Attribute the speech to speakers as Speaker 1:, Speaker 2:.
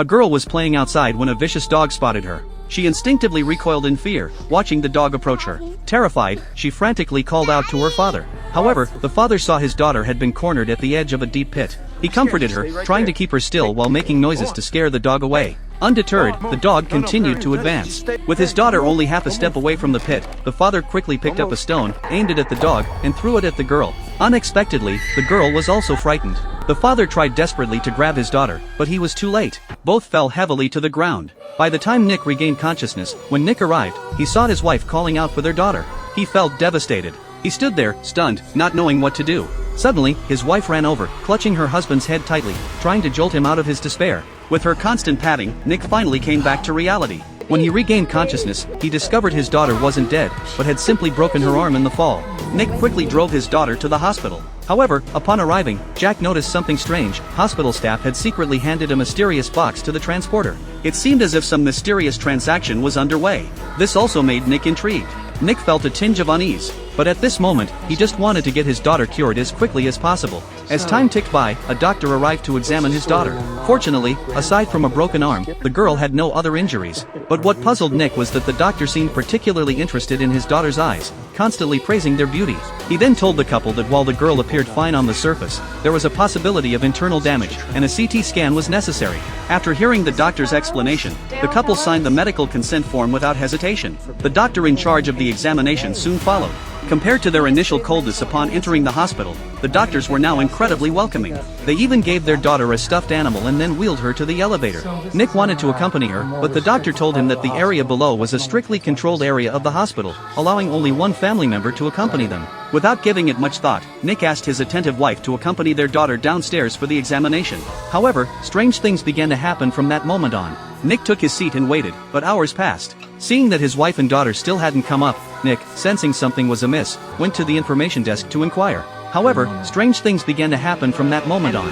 Speaker 1: A girl was playing outside when a vicious dog spotted her. She instinctively recoiled in fear, watching the dog approach her. Terrified, she frantically called out to her father. However, the father saw his daughter had been cornered at the edge of a deep pit. He comforted her, trying to keep her still while making noises to scare the dog away. Undeterred, the dog continued to advance. With his daughter only half a step away from the pit, the father quickly picked up a stone, aimed it at the dog, and threw it at the girl. Unexpectedly, the girl was also frightened. The father tried desperately to grab his daughter, but he was too late. Both fell heavily to the ground. By the time Nick regained consciousness, when Nick arrived, he saw his wife calling out for their daughter. He felt devastated. He stood there, stunned, not knowing what to do. Suddenly, his wife ran over, clutching her husband's head tightly, trying to jolt him out of his despair. With her constant patting, Nick finally came back to reality. When he regained consciousness, he discovered his daughter wasn't dead, but had simply broken her arm in the fall. Nick quickly drove his daughter to the hospital. However, upon arriving, Jack noticed something strange. Hospital staff had secretly handed a mysterious box to the transporter. It seemed as if some mysterious transaction was underway. This also made Nick intrigued. Nick felt a tinge of unease, but at this moment, he just wanted to get his daughter cured as quickly as possible. As time ticked by, a doctor arrived to examine his daughter. Fortunately, aside from a broken arm, the girl had no other injuries. But what puzzled Nick was that the doctor seemed particularly interested in his daughter's eyes, constantly praising their beauty. He then told the couple that while the girl appeared fine on the surface, there was a possibility of internal damage, and a CT scan was necessary. After hearing the doctor's explanation, the couple signed the medical consent form without hesitation. The doctor in charge of the examination soon followed. Compared to their initial coldness upon entering the hospital, the doctors were now incredibly welcoming. They even gave their daughter a stuffed animal and then wheeled her to the elevator. Nick wanted to accompany her, but the doctor told him that the area below was a strictly controlled area of the hospital, allowing only one family member to accompany them. Without giving it much thought, Nick asked his attentive wife to accompany their daughter downstairs for the examination. However, strange things began to happen from that moment on. Nick took his seat and waited, but hours passed. Seeing that his wife and daughter still hadn't come up, Nick, sensing something was amiss, went to the information desk to inquire. However, strange things began to happen from that moment on.